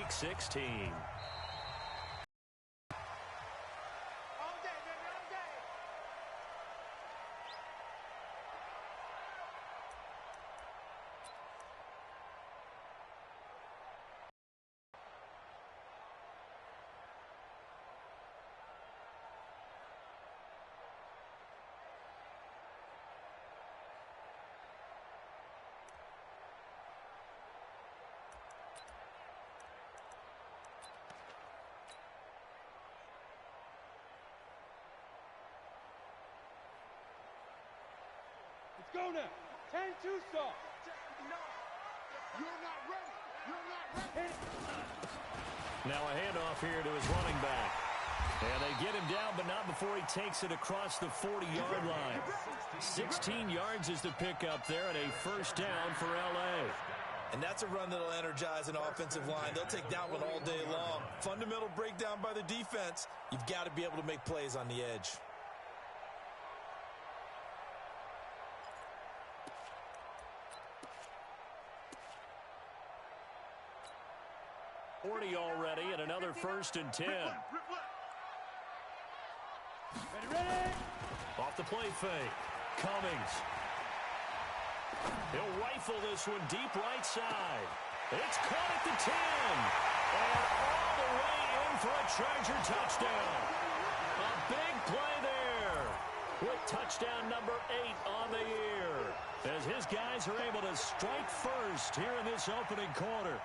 Week 16. Go now. 10-2 stop. No. You're not ready. You're not ready. Now a handoff here to his running back. And they get him down, but not before he takes it across the 40-yard line. 16 yards is the pickup there and a first down for L.A. And that's a run that'll energize an offensive line. They'll take that one all day long. Fundamental breakdown by the defense. You've got to be able to make plays on the edge. 40 already, and another 1st and 10. Ready. Off the play fake. Cummings. He'll rifle this one deep right side. It's caught at the 10. And all the way in for a Charger touchdown. A big play there. With touchdown number 8 on the year. As his guys are able to strike first here in this opening quarter.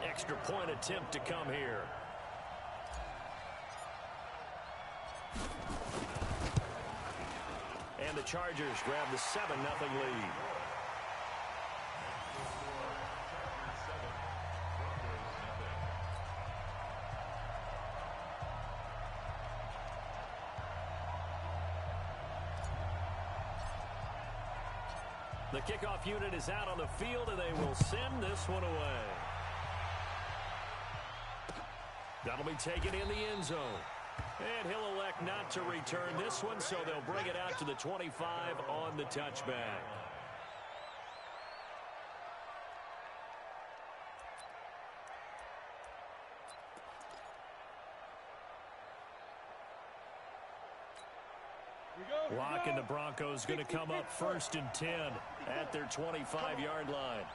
Extra point attempt to come here. And the Chargers grab the 7-0 lead. The kickoff unit is out on the field, and they will send this one away. That'll be taken in the end zone. And he'll elect not to return this one, so they'll bring it out to the 25 on the touchback. Lock and the Broncos going to come up 1st and 10 at their 25-yard line.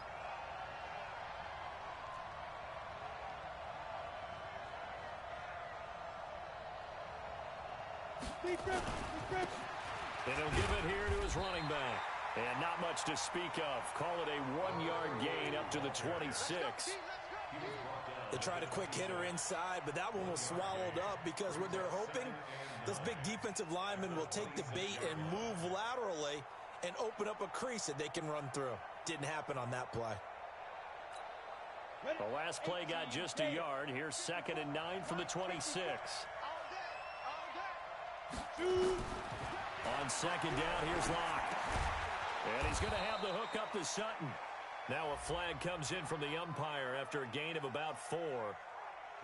And he'll give it here to his running back. And not much to speak of. Call it a 1-yard gain up to the 26. They tried a quick hitter inside, but that one was swallowed up because what they're hoping, those big defensive linemen will take the bait and move laterally and open up a crease that they can run through. Didn't happen on that play. The last play got just a yard. Here's 2nd and 9 from the 26. On 2nd down, here's Locke. And he's going to have the hook up to Sutton. Now a flag comes in from the umpire after a gain of about 4.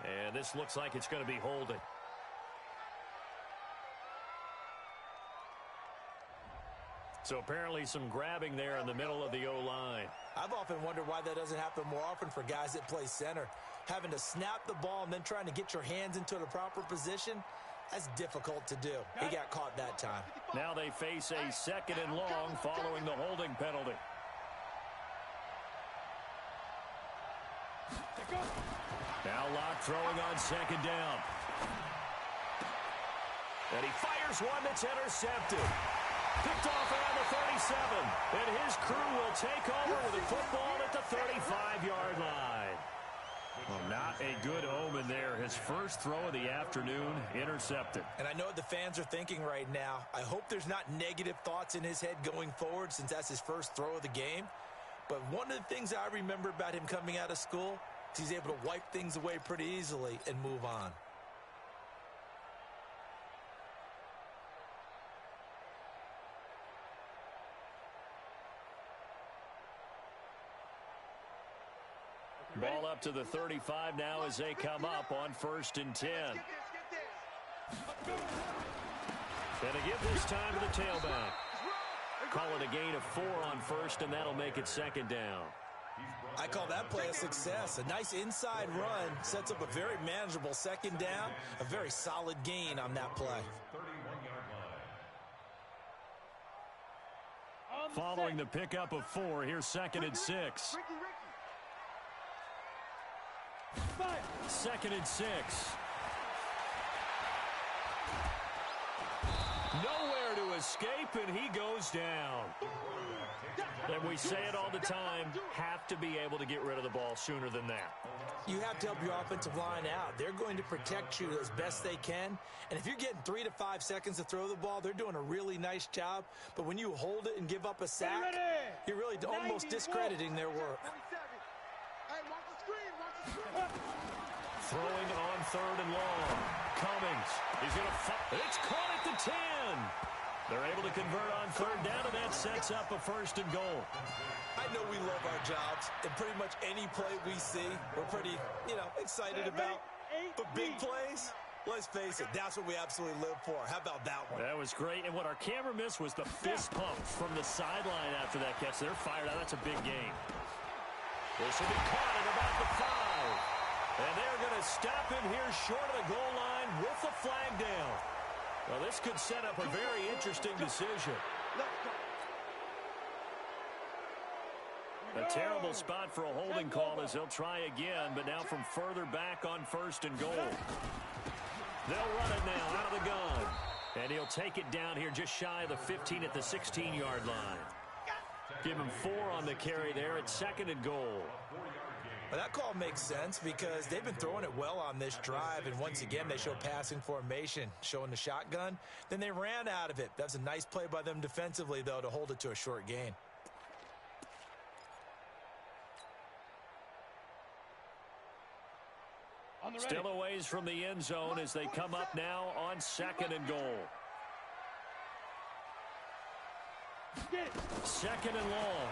And this looks like it's going to be holding. So apparently some grabbing there in the middle of the O-line. I've often wondered why that doesn't happen more often for guys that play center. Having to snap the ball and then trying to get your hands into the proper position, that's difficult to do. He got caught that time. Now they face a 2nd and long following the holding penalty. Now Locke throwing on 2nd down. And he fires one that's intercepted. Picked off around the 37. And his crew will take over with the football at the 35-yard line. Well, not a good omen there. His first throw of the afternoon intercepted. And I know what the fans are thinking right now. I hope there's not negative thoughts in his head going forward since that's his first throw of the game. But one of the things I remember about him coming out of school is he's able to wipe things away pretty easily and move on. Ball up to the 35 now as they come up on 1st and 10. And a give this time to the tailback. Call it a gain of 4 on 1st, and that'll make it 2nd down. I call that play a success. A nice inside run sets up a very manageable 2nd down. A very solid gain on that play. Following the pickup of 4, here's 2nd and 6. 2nd and 6. Nowhere to escape, and he goes down. And we say it all the time, have to be able to get rid of the ball sooner than that. You have to help your offensive line out. They're going to protect you as best they can. And if you're getting 3 to 5 seconds to throw the ball, they're doing a really nice job. But when you hold it and give up a sack, you're really almost discrediting their work. Throwing on 3rd and long. Cummings is going to it's caught at the 10. They're able to convert on 3rd down, and that sets up a 1st and goal. I know we love our jobs, and pretty much any play we see, we're pretty, excited about. But big plays, let's face it, that's what we absolutely live for. How about that one? That was great, and what our camera missed was the fist pump from the sideline after that catch. They're fired out. That's a big game. This will be caught at about the 5. And they're going to stop him here short of the goal line with the flag down. Well, this could set up a very interesting decision. A terrible spot for a holding call as they'll try again, but now from further back on 1st and goal. They'll run it now out of the gun. And he'll take it down here just shy of the 15 at the 16-yard line. Give him 4 on the carry there at 2nd and goal. Well, that call makes sense because they've been throwing it well on this drive, and once again they show passing formation, showing the shotgun. Then they ran out of it. That's a nice play by them defensively, though, to hold it to a short gain. Still a ways from the end zone as they come up now on 2nd and goal. 2nd and long.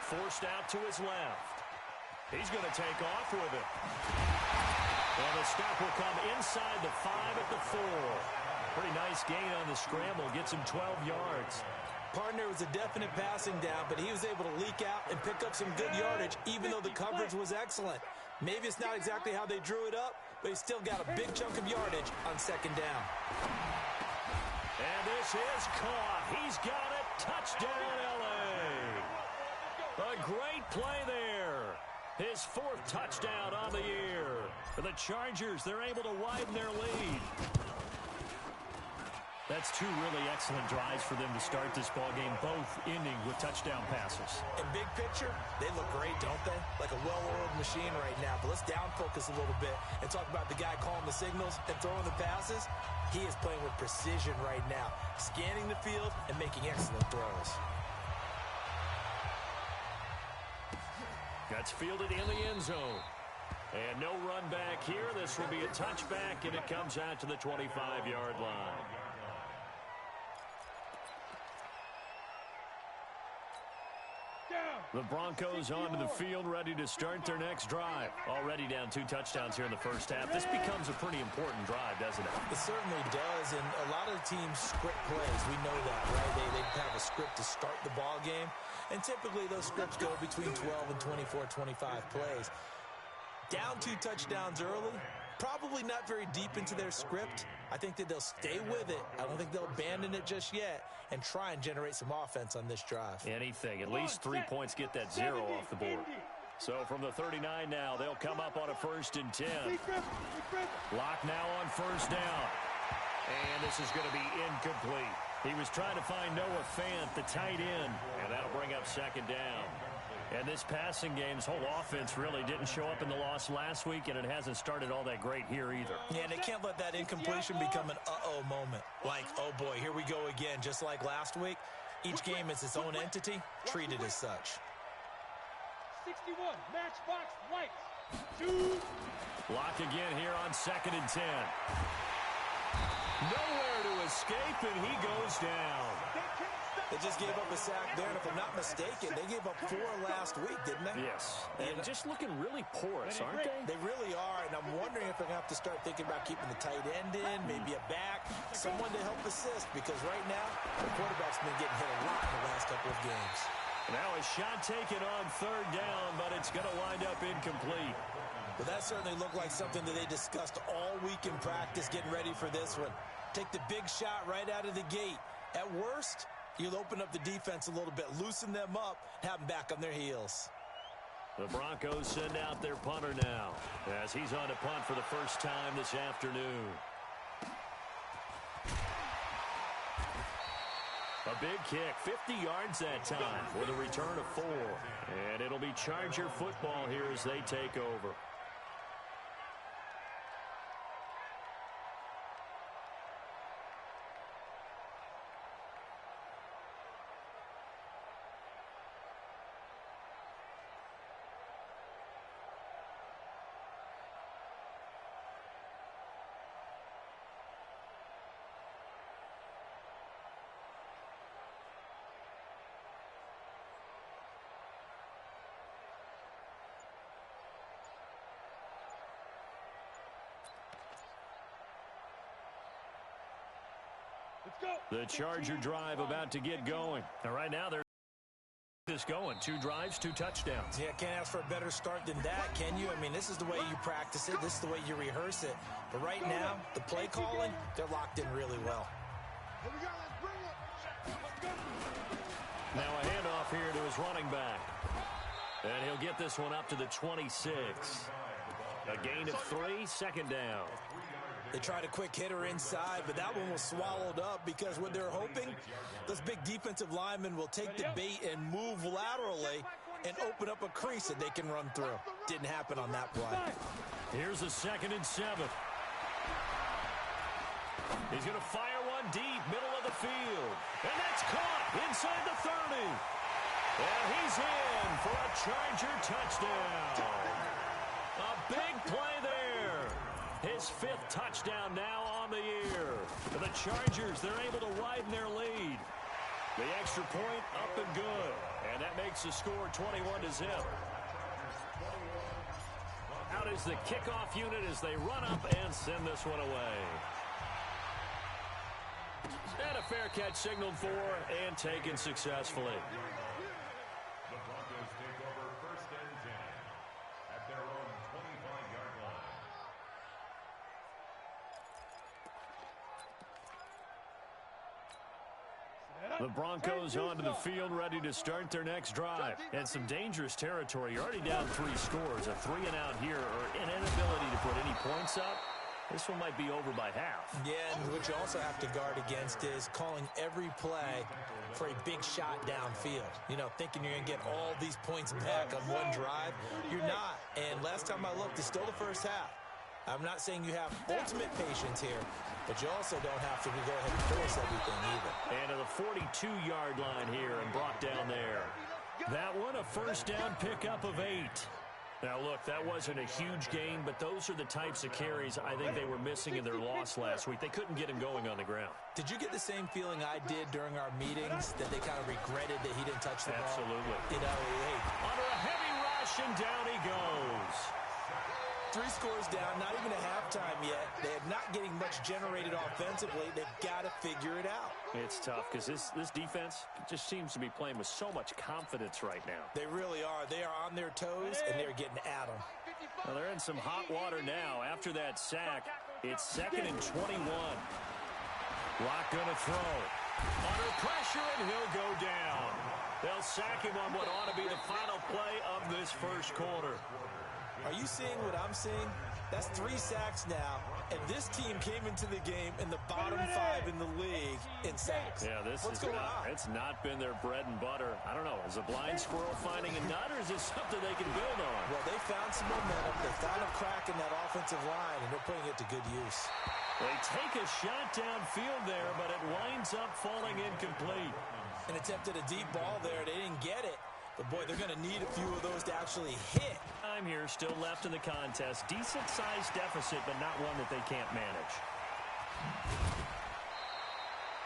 Forced out to his left. He's going to take off with it. And the stop will come inside the 5 at the 4. Pretty nice gain on the scramble. Gets him 12 yards. Partner was a definite passing down, but he was able to leak out and pick up some good yardage, even though the coverage was excellent. Maybe it's not exactly how they drew it up, but he still got a big chunk of yardage on 2nd down. And this is caught. He's got it. Touchdown, L.A. A great play there. His 4th touchdown on the year. For the Chargers, they're able to widen their lead. That's 2 really excellent drives for them to start this ballgame, both ending with touchdown passes. In big picture, they look great, don't they? Like a well-oiled machine right now. But let's down focus a little bit and talk about the guy calling the signals and throwing the passes. He is playing with precision right now, scanning the field and making excellent throws. That's fielded in the end zone. And no run back here. This will be a touchback, and it comes out to the 25-yard line. The Broncos onto the field, ready to start their next drive. Already down 2 touchdowns here in the first half. This becomes a pretty important drive, doesn't it? It certainly does, and a lot of the teams script plays. We know that, right? They have a script to start the ball game, and typically those scripts go between 12 and 24, 25 plays. Down 2 touchdowns early, probably not very deep into their script. I think that they'll stay with it. I don't think they'll abandon it just yet and try and generate some offense on this drive. Anything. At least 3 points get that 0 off the board. So from the 39 now, they'll come up on a 1st and 10. Lock now on 1st down. And this is going to be incomplete. He was trying to find Noah Fant, the tight end, and that'll bring up 2nd down. And this passing game's whole offense really didn't show up in the loss last week, and it hasn't started all that great here either. Yeah, and they can't let that incompletion become an uh-oh moment. Like, oh boy, here we go again, just like last week. Each game is its own entity, treated as such. 61, matchbox white. 2. Lock again here on 2nd and 10. Nowhere to escape, and he goes down. They just gave up a sack there, and if I'm not mistaken, they gave up 4 last week, didn't they? Yes. And just looking really porous, aren't they? They really are, and I'm wondering if they're going to have to start thinking about keeping the tight end in, maybe a back, someone to help assist, because right now, the quarterback's been getting hit a lot in the last couple of games. Now a shot taken on 3rd down, but it's going to wind up incomplete. Well, that certainly looked like something that they discussed all week in practice, getting ready for this one. Take the big shot right out of the gate. At worst, you'll open up the defense a little bit, loosen them up, have them back on their heels. The Broncos send out their punter now, as he's on to punt for the first time this afternoon. A big kick, 50 yards that time with a return of 4. And it'll be Charger football here as they take over. The Charger drive about to get going. And right now they're this going. 2 drives, 2 touchdowns. Yeah, can't ask for a better start than that, can you? I mean, this is the way you practice it. This is the way you rehearse it. But right now, the play calling, they're locked in really well. Now a handoff here to his running back. And he'll get this one up to the 26. A gain of 3, 2nd down. They tried a quick hitter inside, but that one was swallowed up because what they're hoping, those big defensive linemen will take the bait and move laterally and open up a crease that they can run through. Didn't happen on that play. Here's a 2nd and 7. He's going to fire one deep, middle of the field. And that's caught inside the 30. And he's in for a Charger touchdown. A big play there. His 5th touchdown now on the year. For the Chargers, they're able to widen their lead. The extra point up and good. And that makes the score 21-0. Out is the kickoff unit as they run up and send this one away. And a fair catch signaled for and taken successfully. The Broncos take over 1st and 10 at their own 25-yard line. The Broncos onto the field, ready to start their next drive. And some dangerous territory. You're already down 3 scores. A 3-and-out here, or an inability to put any points up. This one might be over by half. Yeah, and what you also have to guard against is calling every play for a big shot downfield. You know, thinking you're going to get all these points back on one drive. You're not. And last time I looked, it's still the first half. I'm not saying you have ultimate patience here, but you also don't have to go ahead and force everything either. And to the 42-yard line here and brought down there. That one, a 1st down pickup of 8. Now, look, that wasn't a huge gain, but those are the types of carries I think they were missing in their loss last week. They couldn't get him going on the ground. Did you get the same feeling I did during our meetings, that they kind of regretted that he didn't touch the ball? Absolutely. You know, hey. Under a heavy rush, and down he goes. 3 scores down, not even a halftime yet. They're not getting much generated offensively. They've got to figure it out. It's tough because this defense just seems to be playing with so much confidence right now. They really are. They are on their toes, and they're getting at them. Well, they're in some hot water now. After that sack, it's 2nd and 21. Lock going to throw. Under pressure, and he'll go down. They'll sack him on what ought to be the final play of this first quarter. Are you seeing what I'm seeing? That's 3 sacks now, and this team came into the game in the bottom 5 in the league in sacks. Yeah, What's going on? It's not been their bread and butter. I don't know. Is a blind squirrel finding a nut, or is this something they can build on? Well, they found some momentum. They found a crack in that offensive line, and they're putting it to good use. They take a shot downfield there, but it winds up falling incomplete. And attempted a deep ball there. They didn't get it. But, boy, they're going to need a few of those to actually hit. Time here, still left in the contest. Decent-sized deficit, but not one that they can't manage.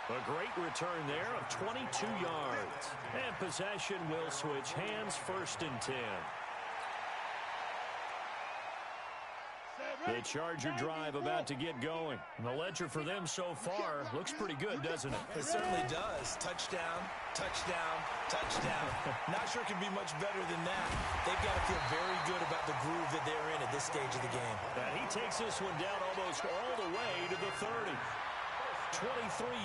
A great return there of 22 yards. And possession will switch hands, 1st and 10. The Charger drive about to get going. The ledger for them so far looks pretty good, doesn't it? It certainly does. Touchdown, touchdown, touchdown. Not sure it can be much better than that. They've got to feel very good about the groove that they're in at this stage of the game. And he takes this one down almost all the way to the 30. 23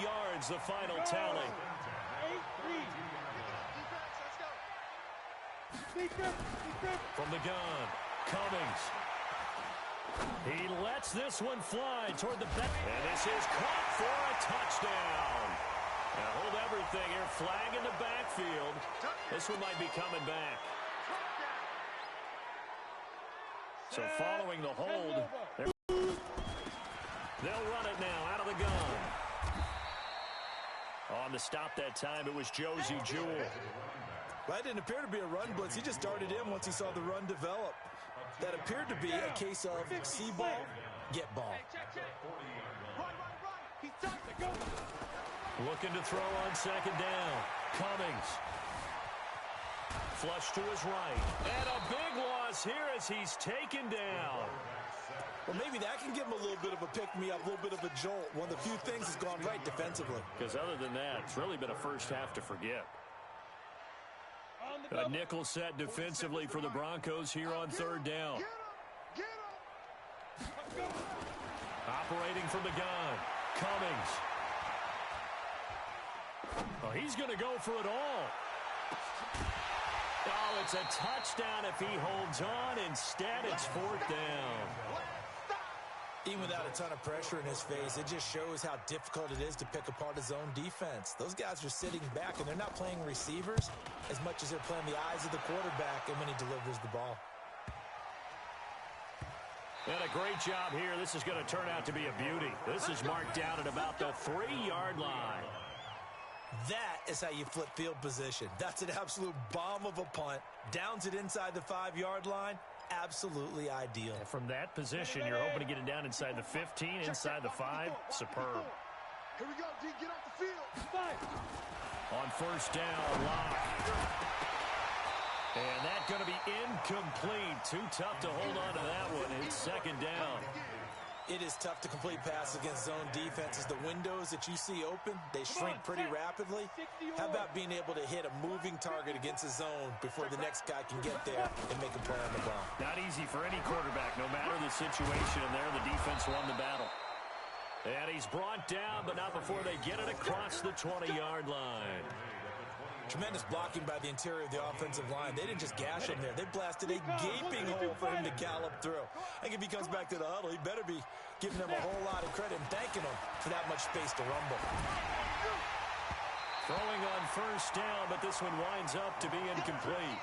yards, the final tally. From the gun, Cummings. He lets this one fly toward the back. And this is caught for a touchdown. Now hold everything here. Flag in the backfield. This one might be coming back. So following the hold, they'll run it now out of the gun. On the stop that time, it was Josie Jewell. Well, that didn't appear to be a run blitz. He just darted in once he saw the run develop. That appeared to be a case of see ball, get ball. Looking to throw on 2nd down. Cummings. Flush to his right. And a big loss here as he's taken down. Well, maybe that can give him a little bit of a pick-me-up, a little bit of a jolt. One of the few things that's gone right defensively. Because other than that, it's really been a first half to forget. A nickel set defensively for the Broncos here on 3rd down. Operating from the gun. Cummings. Oh, he's going to go for it all. Oh, it's a touchdown if he holds on. Instead, it's 4th down. Even without a ton of pressure in his face, it just shows how difficult it is to pick apart his own defense. Those guys are sitting back, and they're not playing receivers as much as they're playing the eyes of the quarterback and when he delivers the ball. And a great job here. This is going to turn out to be a beauty. This is marked down at about the 3-yard line. That is how you flip field position. That's an absolute bomb of a punt. Downs it inside the 5-yard line. Absolutely ideal. And from that position, you're hoping to get it down inside the 15, inside the 5. Superb. Here we go, D. Get off the field. 5. On 1st down, Locke. And that's going to be incomplete. Too tough to hold on to that one. It's 2nd down. It is tough to complete passes against zone defenses. The windows that you see open, they shrink pretty rapidly. How about being able to hit a moving target against a zone before the next guy can get there and make a play on the ball? Not easy for any quarterback, no matter the situation. And there, the defense won the battle. And he's brought down, but not before they get it across the 20-yard line. Tremendous blocking by the interior of the offensive line. They didn't just gash him there. They blasted a gaping hole for him to gallop through. I think if he comes back to the huddle, he better be giving them a whole lot of credit and thanking them for that much space to rumble. Throwing on 1st down, but this one winds up to be incomplete.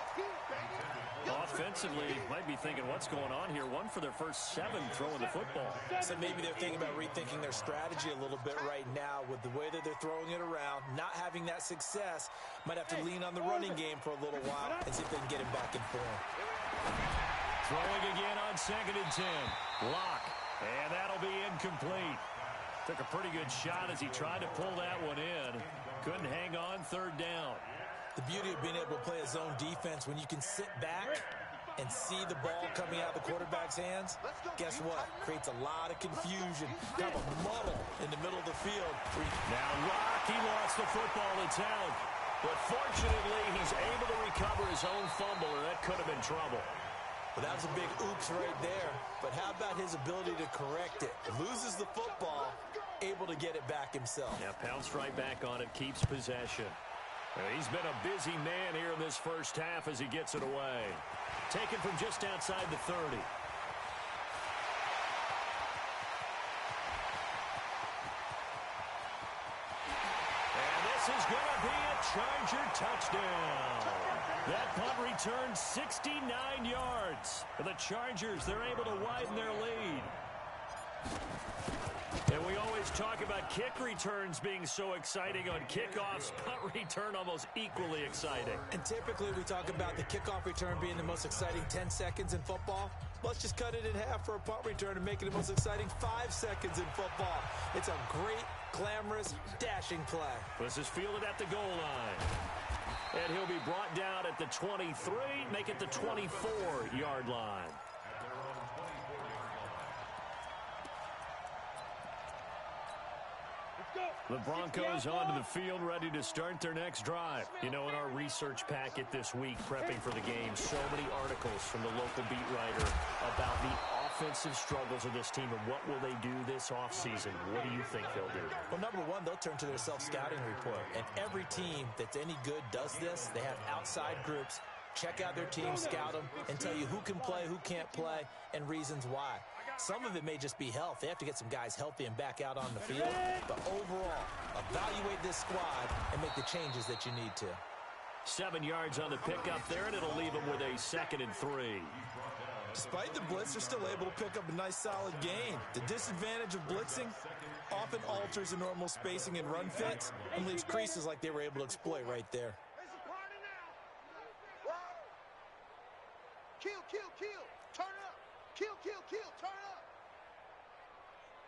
Offensively, might be thinking, what's going on here? 1 for their first 7 throwing the football. So maybe they're thinking about rethinking their strategy a little bit right now with the way that they're throwing it around. Not having that success, might have to lean on the running game for a little while and see if they can get him back in form. Throwing again on 2nd and 10. Locke. And that'll be incomplete. Took a pretty good shot as he tried to pull that one in. Couldn't hang on 3rd down. The beauty of being able to play a zone defense when you can sit back and see the ball coming out of the quarterback's hands, guess what? Creates a lot of confusion, kind of a muddle in the middle of the field. Now Locke, he lost the football. It's out. But fortunately, he's able to recover his own fumble, or that could have been trouble. But that was a big oops right there. But how about his ability to correct it? Loses the football, able to get it back himself. Yeah, pounced right back on it, keeps possession. He's been a busy man here in this first half as he gets it away. Taken from just outside the 30. And this is going to be a Charger touchdown. That punt returned 69 yards. For the Chargers, they're able to widen their lead. And we always talk about kick returns being so exciting on kickoffs. Punt return almost equally exciting. And typically we talk about the kickoff return being the most exciting 10 seconds in football. Let's just cut it in half for a punt return and make it the most exciting 5 seconds in football. It's a great, glamorous, dashing play. This is fielded at the goal line. And he'll be brought down at the 23, make it the 24-yard line. The Broncos onto the field, ready to start their next drive. You know, in our research packet this week, prepping for the game, so many articles from the local beat writer about the offensive struggles of this team and what will they do this offseason. What do you think they'll do? Well, number one, they'll turn to their self-scouting report. And every team that's any good does this. They have outside groups. Check out their team, scout them, and tell you who can play, who can't play, and reasons why. Some of it may just be health. They have to get some guys healthy and back out on the field. But overall, evaluate this squad and make the changes that you need to. 7 yards on the pickup there, and it'll leave them with a 2nd and 3. Despite the blitz, they're still able to pick up a nice, solid gain. The disadvantage of blitzing often alters the normal spacing and run fits and leaves creases like they were able to exploit right there. Kill, kill, kill. Turn up. Kill, kill, kill. Turn up.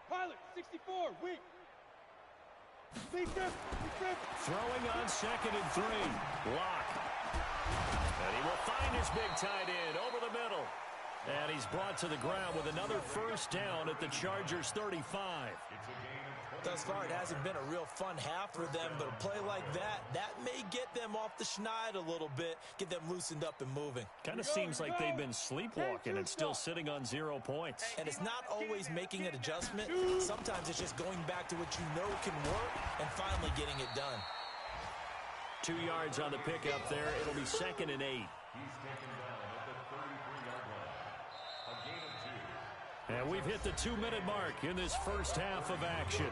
Pilot, 64, weak. Big rip, big rip. Throwing on 2nd and 3. Lock. And he will find his big tight end over the middle. And he's brought to the ground with another first down at the Chargers' 35. Thus far, it hasn't been a real fun half for them, but a play like that may get them off the schneid a little bit, get them loosened up and moving. Kind of seems like they've been sleepwalking and still sitting on 0 points. And it's not always making an adjustment. Sometimes it's just going back to what you know can work and finally getting it done. 2 yards on the pickup there. It'll be 2nd and 8. He's taken down at the 33-yard line. A gain of 2. And we've hit the 2-minute mark in this first half of action.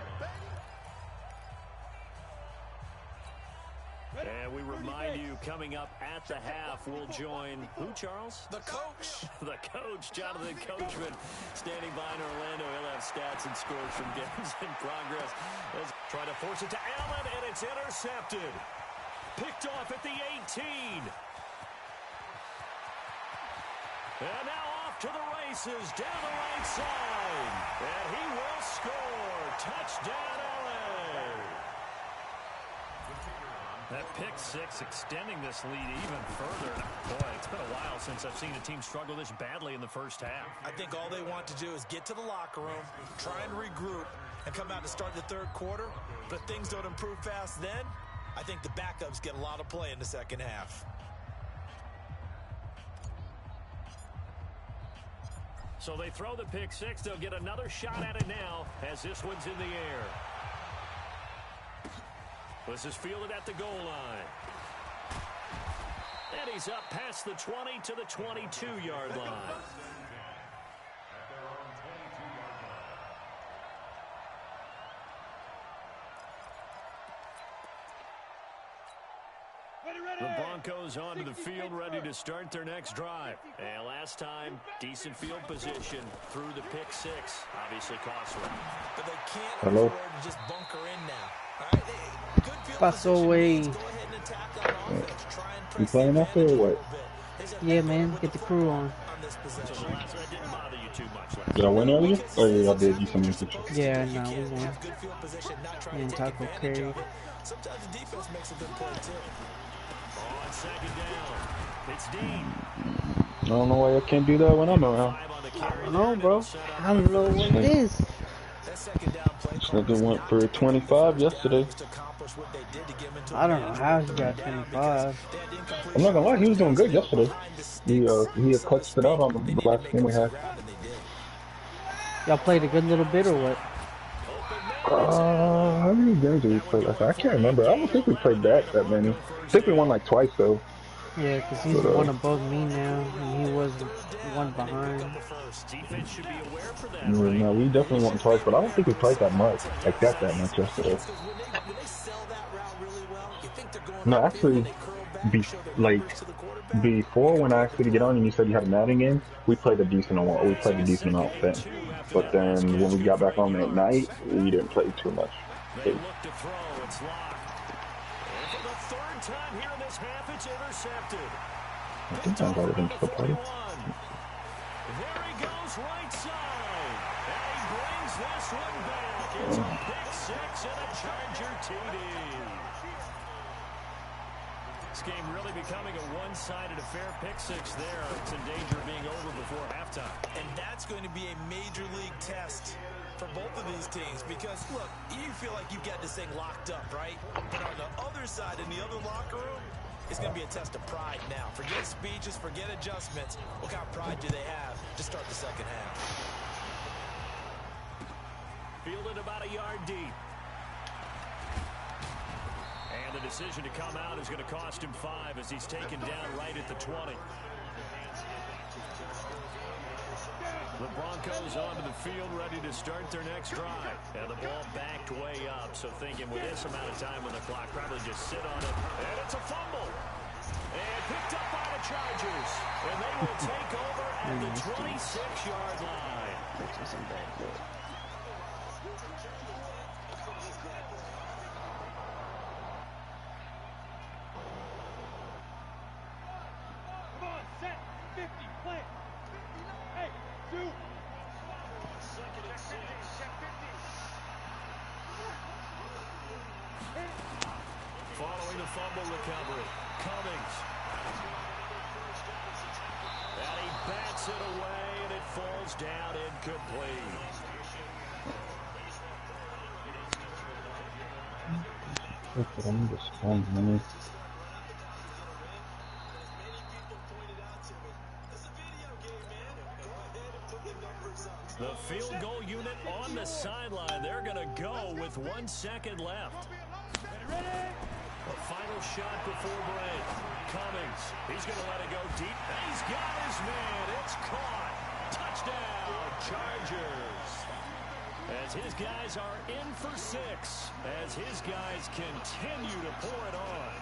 And we remind you, coming up at the half, we'll join who, Charles? The coach. The coach, Jonathan Coachman, standing by in Orlando. He'll have stats and scores from games in progress. Let's try to force it to Allen, and it's intercepted. Picked off at the 18. And now off to the races, down the right side. And he will score. Touchdown, LA. That pick six extending this lead even further. Boy, it's been a while since I've seen a team struggle this badly in the first half. I think all they want to do is get to the locker room, try and regroup, and come out to start the third quarter. But if things don't improve fast then, I think the backups get a lot of play in the second half. So they throw the pick six. They'll get another shot at it now as this one's in the air. This is fielded at the goal line. And he's up past the 20 to the 22-yard line. The Broncos onto the field, ready to start their next drive. And last time, decent field position through the pick six. Obviously costly. But they can't afford to just bunker in now. All right, good field Paso away. position. Let's go ahead and attack on offense. Try and press You playing the up or advantage a what? little bit. There's a Yeah, big man, with get the the crew football on. this So possession. the last one didn't bother you too much last Did I win earlier? Or y'all did you some message? Yeah, You no, we can't won. have good field position, not try Me and to take Taco advantage carried. of it. Sometimes the defense makes a good play too. On second down, it's Dean. I don't know why y'all can't do that when I'm around. 5 on the I carry don't there, know, and bro. it'll set up I don't know what it is. That second down play call Nigga was went not for to get 25 defensive yesterday. downs to accomplish what they did to get him into I don't know advantage how on he third got down because 25. they had incompletion I'm not gonna lie, he was doing good yesterday. behind the sticks, He so to clutched it out on speak. They the needed to last make game up we some had. ground, and they did. Y'all played a good little bit or what? How many games did we play last night? I can't remember. I don't think we played that many. I think we won like twice though. Yeah, because he's But, one above me now, and he was one behind. Defense should be aware for that, No, right? we definitely won twice, but I don't think we played that much. Like that much yesterday. When they sell that route really well, you think they're going No, upfield, actually, they curl back, show their like numbers to the quarterback. before when I asked you to get on and you said you had a Madden game, we played a decent amount. We played a decent amount then. 2 after But then when we got back on that night, we didn't play too much. They look to throw. It's locked. And for the third time here in this half, it's intercepted. I think I got it into the party. There he goes right side. And he brings this one back. It's a pick six and a Charger TD. This game really becoming a one-sided affair. Pick six there. It's in danger of being over before halftime. And that's going to be a major league test for both of these teams because, look, you feel like you've got this thing locked up, right? But on the other side, in the other locker room, it's going to be a test of pride now. Forget speeches, forget adjustments. What kind of pride do they have to start the second half? Fielded about a yard deep. And the decision to come out is going to cost him 5 as he's taken down right at the 20. The Broncos onto the field, ready to start their next drive. And the ball backed way up, so thinking with this amount of time on the clock, probably just sit on it. And it's a fumble. And picked up by the Chargers. And they will take over at the 26-yard line. Come on, set. 50, play. Hey, shoot. Second and 6. Following the fumble recovery, Cummings. And he bats it away, and it falls down incomplete. The field goal unit on the sideline. They're going to go with 1 second left. A final shot before break. Cummings. He's going to let it go deep. And he's got his man. It's caught. Touchdown, Chargers. As his guys are in for 6. As his guys continue to pour it on.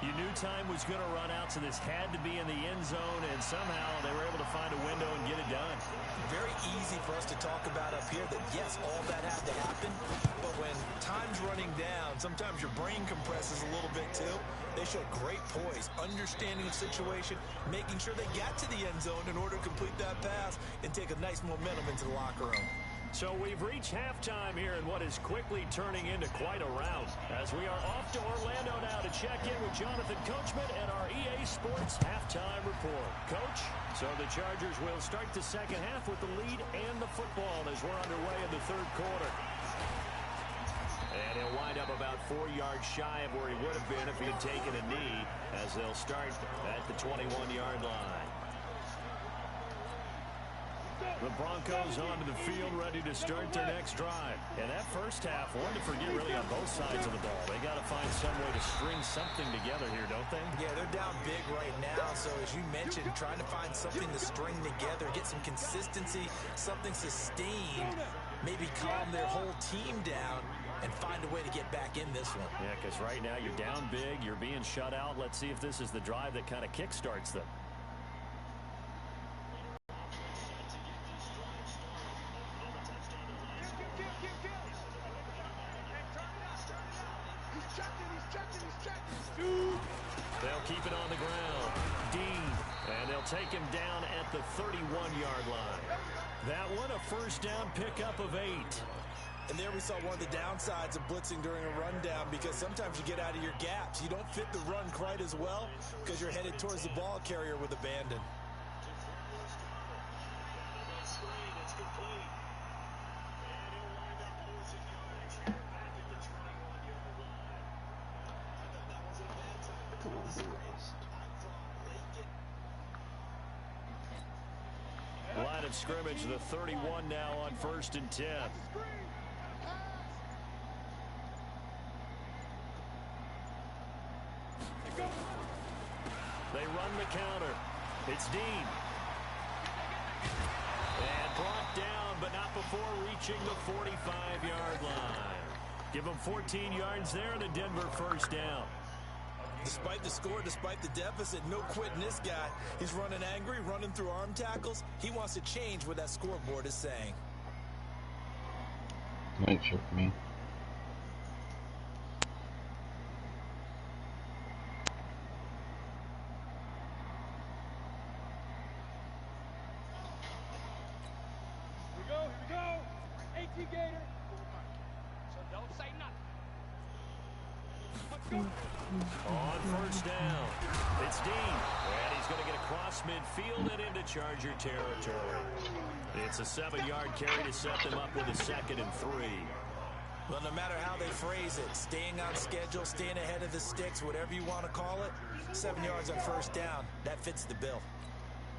You knew time was going to run out, so this had to be in the end zone, and somehow they were able to find a window and get it done. Very easy for us to talk about up here that, yes, all that had to happen, but when time's running down, sometimes your brain compresses a little bit too. They showed great poise, understanding the situation, making sure they got to the end zone in order to complete that pass and take a nice momentum into the locker room. So we've reached halftime here in what is quickly turning into quite a rout. As we are off to Orlando now to check in with Jonathan Coachman and our EA Sports halftime report. Coach, so the Chargers will start the second half with the lead and the football as we're underway in the third quarter. And he'll wind up about 4 yards shy of where he would have been if he had taken a knee as they'll start at the 21-yard line. The Broncos onto the field, ready to start their next drive. And that first half, one to forget really on both sides of the ball. They got to find some way to string something together here, don't they? Yeah, they're down big right now. So as you mentioned, trying to find something to string together, get some consistency, something sustained, maybe calm their whole team down and find a way to get back in this one. Yeah, because right now you're down big, you're being shut out. Let's see if this is the drive that kind of kickstarts them. They'll keep it on the ground. Dean. And they'll take him down at the 31-yard line. That one, a first down pickup of 8. And there we saw one of the downsides of blitzing during a rundown because sometimes you get out of your gaps. You don't fit the run quite as well because you're headed towards the ball carrier with abandon. Line of scrimmage, the 31 now on 1st and 10. They run the counter. It's Dean. And brought down, but not before reaching the 45-yard line. Give them 14 yards there and a Denver first down. Despite the score, despite the deficit, no quitting this guy. He's running angry, running through arm tackles. He wants to change what that scoreboard is saying. Night shift, man. Here we go. 18 Gator. So don't say nothing. On first down, it's Dean, and he's going to get across midfield and into Charger territory. It's a 7-yard carry to set them up with a 2nd and 3. Well, no matter how they phrase it, staying on schedule, staying ahead of the sticks, whatever you want to call it, 7 yards on first down, that fits the bill.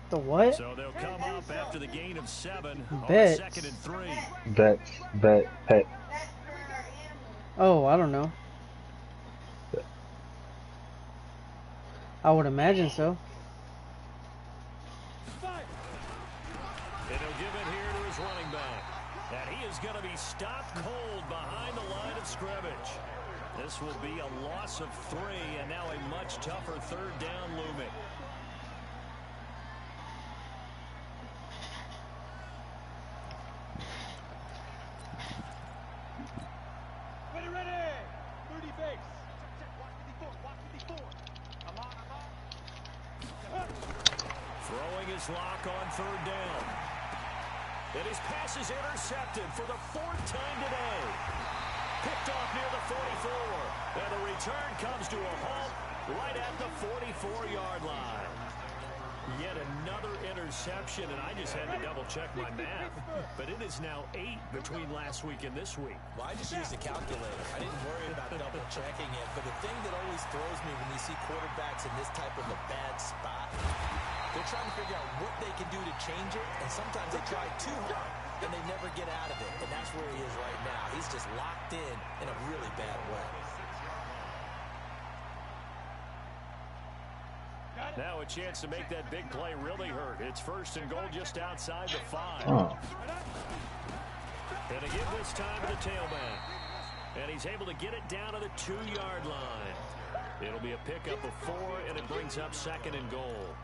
The what? So they'll come up after the gain of 7 on Bet. 2nd and 3. Bet. Oh, I don't know. I would imagine so. And he'll give it here to his running back. And he is going to be stopped cold behind the line of scrimmage. This will be a loss of 3, and now a much tougher 3rd down looming. Ready. 30 base. Watch 54. I'm on. Throwing his lock on 3rd down. And his pass is intercepted for the 4th time today. Picked off near the 44. And the return comes to a halt right at the 44-yard line. Yet another interception, and I just had to double-check my math. But it is now 8 between last week and this week. Well, I just used a calculator. I didn't worry about double-checking it. But the thing that always throws me when you see quarterbacks in this type of a bad spot, they're trying to figure out what they can do to change it, and sometimes they try too hard, and they never get out of it. And that's where he is right now. He's just locked in a really bad way. Now a chance to make that big play really hurt. It's 1st and goal just outside the 5. Oh. And to give this time to the tailback. And he's able to get it down to the 2-yard line. It'll be a pickup of 4, and it brings up 2nd and goal.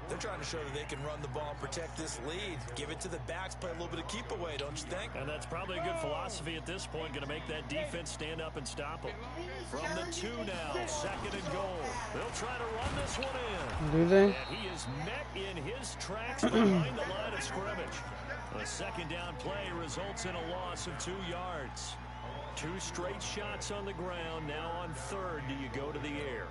They're trying to show that they can run the ball and protect this lead. Give it to the backs, play a little bit of keep away, don't you think? And that's probably a good philosophy at this point. Going to make that defense stand up and stop them. From the 2 now, 2nd and goal. They'll try to run this one in. Do they? And he is met in his tracks behind the line of scrimmage. A 2nd down play results in a loss of 2 yards. 2 straight shots on the ground. Now on 3rd, do you go to the air?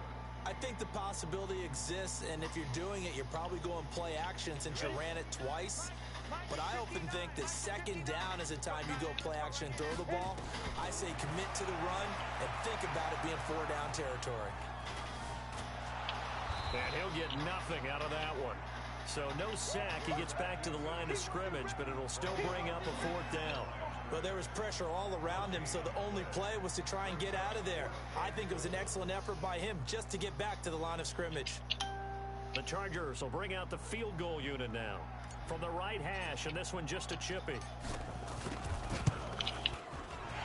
I think the possibility exists, and if you're doing it, you're probably going play action since you ran it twice. But I often think that 2nd down is the time you go play action and throw the ball. I say commit to the run and think about it being 4 down territory. And he'll get nothing out of that one. So no sack. He gets back to the line of scrimmage, but it'll still bring up a 4th down. But there was pressure all around him, so the only play was to try and get out of there. I think it was an excellent effort by him just to get back to the line of scrimmage. The Chargers will bring out the field goal unit now. From the right hash, and this one just a chippy.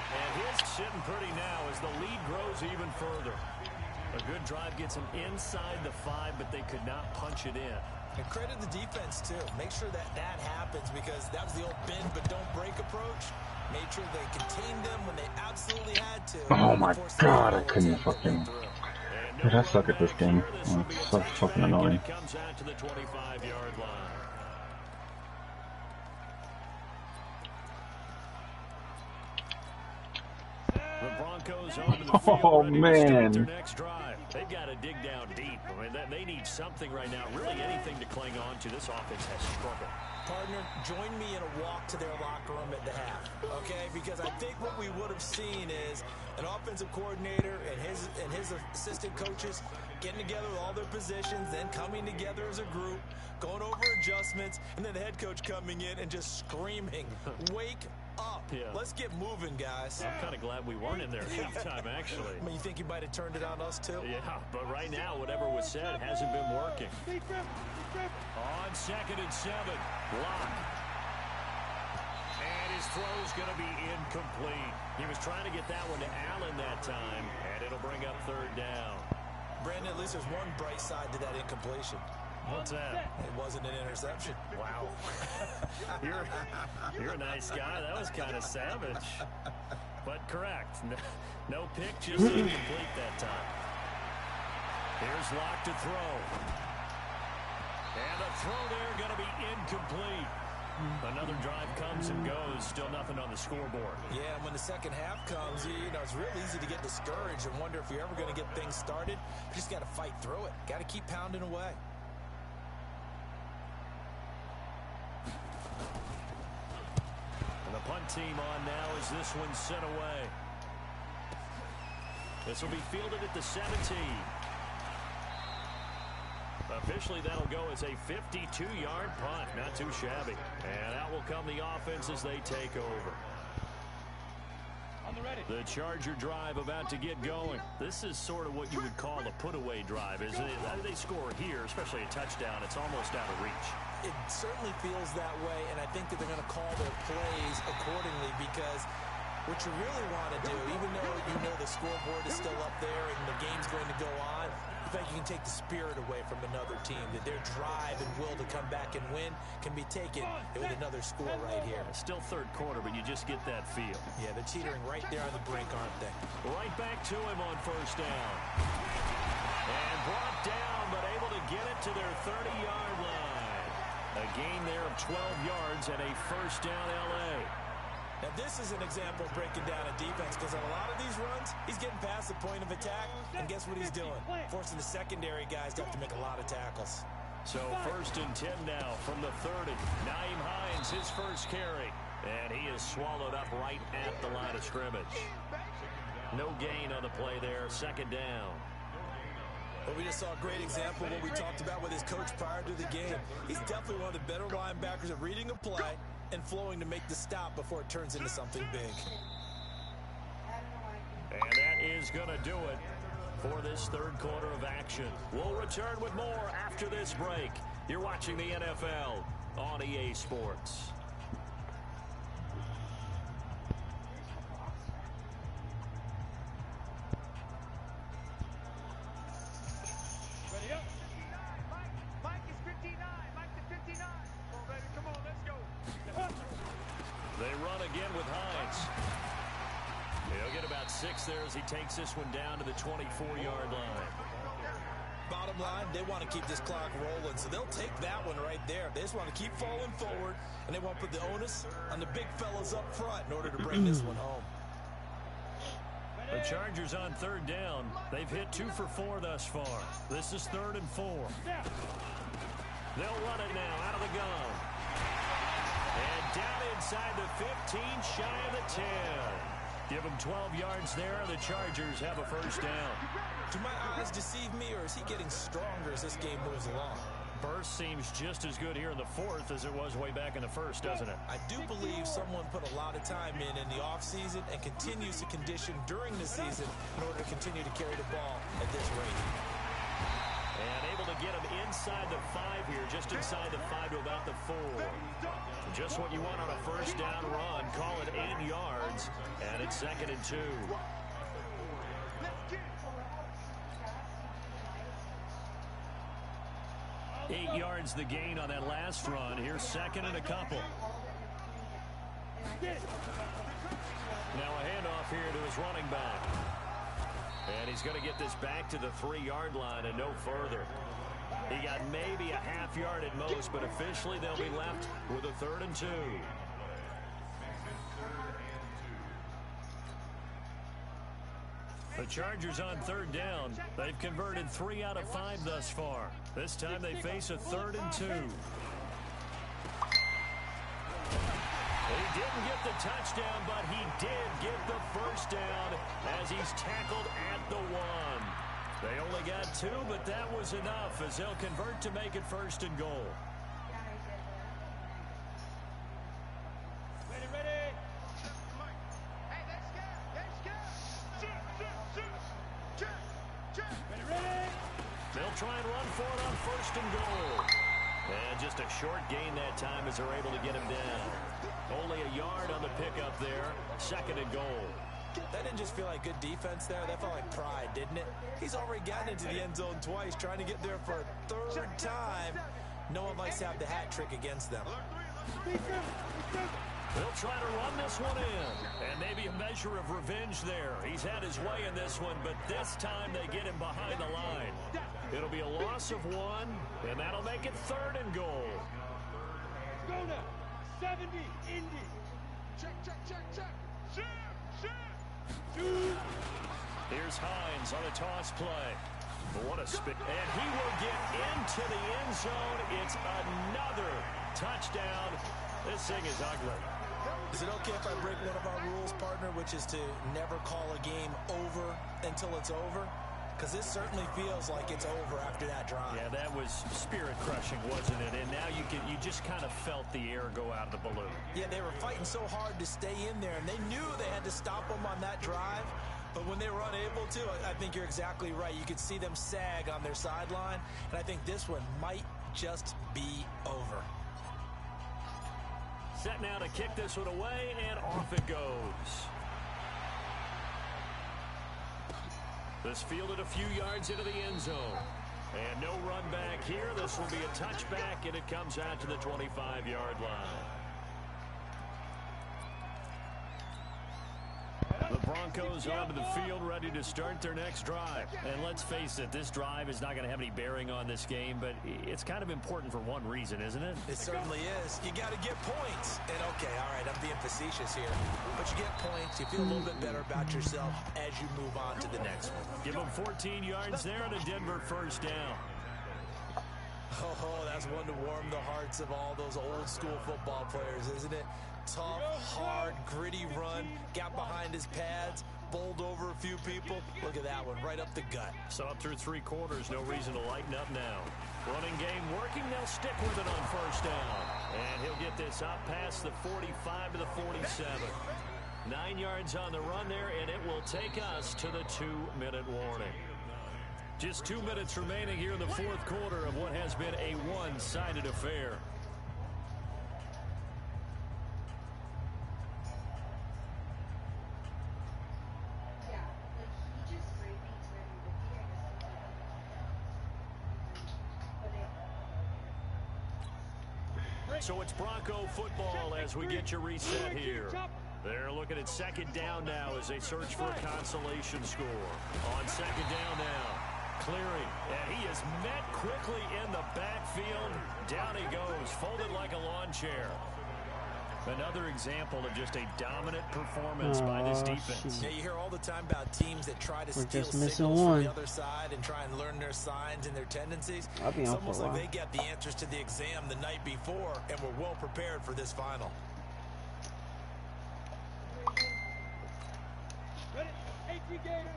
And his sitting pretty now as the lead grows even further. A good drive gets him inside the 5, but they could not punch it in. And credit the defense, too. Make sure that happens, because that was the old bend but don't break approach. Made sure they contained them when they absolutely had to. Oh my god, I couldn't fucking... Dude, I suck at this game. Oh, it's so fucking annoying. It comes out to the 25-yard line. The Broncos onto the field. Oh, ready to start man. their next drive. They've got to dig down deep. I mean, they need something right now, really anything to cling on to. This offense has struggled. Partner, join me in a walk to their locker room at the half, okay? Because I think what we would have seen is an offensive coordinator and his assistant coaches getting together with all their positions, then coming together as a group, going over adjustments, and then the head coach coming in and just screaming, "Wake up. Yeah. Let's get moving, guys." I'm kind of glad we weren't in there at halftime, actually. I mean, you think he might have turned it on us, too? Yeah, but right now, whatever was said hasn't been working. On 2nd and 7, block. And his throw's going to be incomplete. He was trying to get that one to Allen that time, and it'll bring up 3rd down. Brandon, at least there's one bright side to that incompletion. What's that? It wasn't an interception. Wow. You're a nice guy. That was kind of savage. But correct. No pick, just incomplete that time. Here's Locke to throw. And the throw there going to be incomplete. Another drive comes and goes. Still nothing on the scoreboard. Yeah, and when the second half comes, it's real easy to get discouraged and wonder if you're ever going to get things started. You just got to fight through it. Got to keep pounding away. And the punt team on now as this one's sent away. This will be fielded at the 17. Officially, that'll go as a 52-yard punt. Not too shabby. And out will come the offense as they take over. The Charger drive about to get going. This is sort of what you would call a put-away drive, isn't it? They score here, especially a touchdown. It's almost out of reach. It certainly feels that way, and I think that they're going to call their plays accordingly because what you really want to do, even though you know the scoreboard is still up there and the game's going to go on, in fact, you can take the spirit away from another team, that their drive and will to come back and win can be taken with another score right here. Still third quarter, but you just get that feel. Yeah, they're teetering right there on the brink, aren't they? Right back to him on first down. And brought down, but able to get it to their 30-yard line. A gain there of 12 yards and a first down L.A. Now, this is an example of breaking down a defense because on a lot of these runs, he's getting past the point of attack, and guess what he's doing? Forcing the secondary guys to have to make a lot of tackles. So first and 10 now from the 30. Naeem Hines, his first carry, and he is swallowed up right at the line of scrimmage. No gain on the play there, second down. But we just saw a great example of what we talked about with his coach prior to the game. He's definitely one of the better linebackers at reading a play and flowing to make the stop before it turns into something big. And that is going to do it for this third quarter of action. We'll return with more after this break. You're watching the NFL on EA Sports. Ready up. Mike is 59. Mike to 59. Come on, baby. Come on, let's go. They run again with Hines. He'll get about 6 there as he takes this one down to the 24-yard line. Bottom line, they want to keep this clock rolling, so they'll take that one right there. They just want to keep falling forward, and they want to put the onus on the big fellas up front in order to bring this one home. The Chargers on third down. They've hit 2 for 4 thus far. This is 3rd and 4. They'll run it now out of the gun. And down inside the 15, shy of the 10. Give him 12 yards there, and the Chargers have a first down. Do my eyes deceive me, or is he getting stronger as this game moves along? Burst seems just as good here in the 4th as it was way back in the 1st, doesn't it? I do believe someone put a lot of time in the offseason and continues to condition during the season in order to continue to carry the ball at this rate. And able to get him inside the 5 here, just inside the 5 to about the 4. Just what you want on a first down run. Call it 8 yards, and it's 2nd and 2. Eight yards the gain on that last run. Here's 2nd and a couple. Now a handoff here to his running back. And he's going to get this back to the 3-yard line and no further. He got maybe a half yard at most, but officially they'll be left with a 3rd and 2. The Chargers on third down. They've converted 3 out of 5 thus far. This time they face a 3rd and 2. He didn't get the touchdown, but he did get the first down as he's tackled at the 1. They only got 2, but that was enough as they'll convert to make it 1st and goal. Ready, ready. Hey, let's go. Let's go. Ready, ready. They'll try and run for it on 1st and goal. And just a short gain that time as they're able to get him down. Only a yard on the pickup there. 2nd and goal. That didn't just feel like good defense there. That felt like pride, didn't it? He's already gotten into the end zone twice, trying to get there for a third time. No one likes to have the hat trick against them. They'll try to run this one in. And maybe a measure of revenge there. He's had his way in this one, but this time they get him behind the line. It'll be a loss of 1, and that'll make it 3rd and goal. Go now. 70, Indy. Check, check, check, check. Shoot. Here's Hines on a toss play. What a spin. And he will get into the end zone. It's another touchdown. This thing is ugly. Is it okay if I break one of our rules, partner, which is to never call a game over until it's over? Because this certainly feels like it's over after that drive. Yeah, that was spirit-crushing, wasn't it? And now you just kind of felt the air go out of the balloon. Yeah, they were fighting so hard to stay in there, and they knew they had to stop them on that drive. But when they were unable to, I think you're exactly right. You could see them sag on their sideline, and I think this one might just be over. Set now to kick this one away, and off it goes. This fielded a few yards into the end zone. And no run back here. This will be a touchback, and it comes out to the 25-yard line. The Broncos onto the field, ready to start their next drive. And let's face it, this drive is not going to have any bearing on this game, but it's kind of important for one reason, isn't it? It certainly is. You got to get points. And, okay, all right, I'm being facetious here. But you get points, you feel a little bit better about yourself as you move on to the next one. Give them 14 yards there and a Denver first down. Oh, that's one to warm the hearts of all those old-school football players, isn't it? Tough, hard, gritty run, got behind his pads, bowled over a few people. Look at that one, right up the gut. So up through 3 quarters, no reason to lighten up now. Running game working, they'll stick with it on first down. And he'll get this up past the 45 to the 47. 9 yards on the run there, and it will take us to the 2-minute warning. Just 2 minutes remaining here in the 4th quarter of what has been a one-sided affair. So it's Bronco football as we get your reset here. They're looking at 2nd down now as they search for a consolation score. On 2nd down now. Clearing, and he is met quickly in the backfield. Down he goes, folded like a lawn chair. Another example of just a dominant performance by this defense. Yeah, you hear all the time about teams that try to steal signals from the other side and try and learn their signs and their tendencies. It's almost like they get the answers to the exam the night before and were well prepared for this final. Ready? 18 Gator.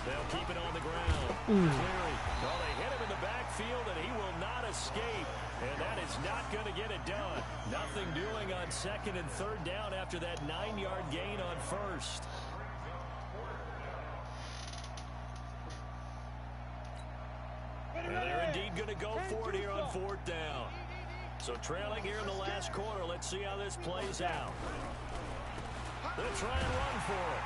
They'll keep it on the ground. Cleary. Well, they hit him in the backfield, and he will not escape. And that is not going to get it done. Nothing doing on 2nd and 3rd down after that 9-yard gain on 1st. And they're indeed going to go for it here on 4th down. So trailing here in the last quarter. Let's see how this plays out. They'll try and run for it.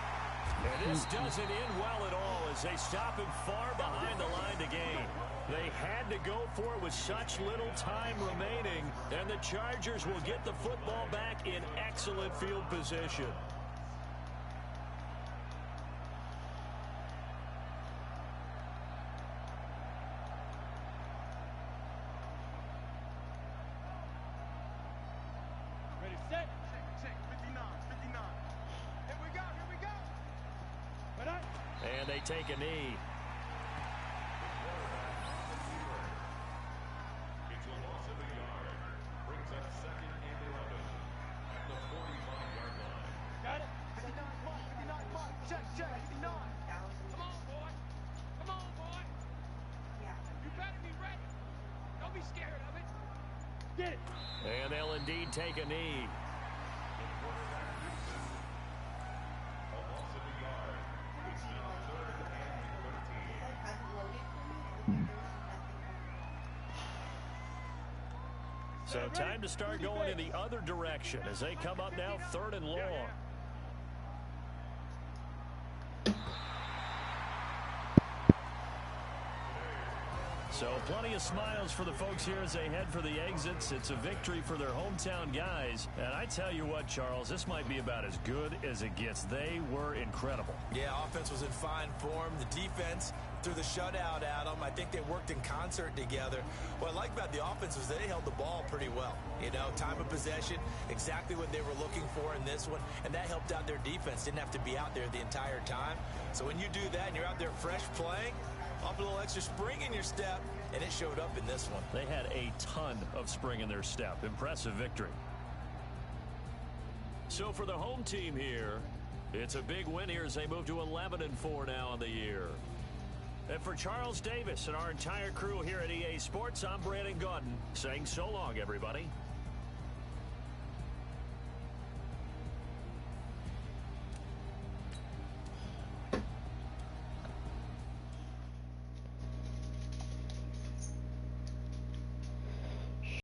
And this doesn't end well at all as they stop him far behind the line to gain. They had to go for it with such little time remaining, and the Chargers will get the football back in excellent field position. Ready, set. Check, 59. Here we go. And they take a knee. It's a loss of a yard. Brings up 2nd and 11 at the 45-yard line. Got it. 59 mark. Check, 59. Come on, boy. You better be ready. Don't be scared of it. Get it. And they'll indeed take a knee. So time to start going in the other direction as they come up now 3rd and long. So plenty of smiles for the folks here as they head for the exits. It's a victory for their hometown guys. And I tell you what, Charles, this might be about as good as it gets. They were incredible. Yeah, offense was in fine form. The defense threw the shutout at them. I think they worked in concert together. What I like about the offense was they held the ball pretty well. You know, time of possession, exactly what they were looking for in this one. And that helped out their defense. Didn't have to be out there the entire time. So when you do that and you're out there fresh playing, up a little extra spring in your step, and it showed up in this one. They had a ton of spring in their step. Impressive victory. So for the home team here, it's a big win here as they move to 11-4 now on the year. And for Charles Davis and our entire crew here at EA Sports, I'm Brandon Gaudin saying so long, everybody.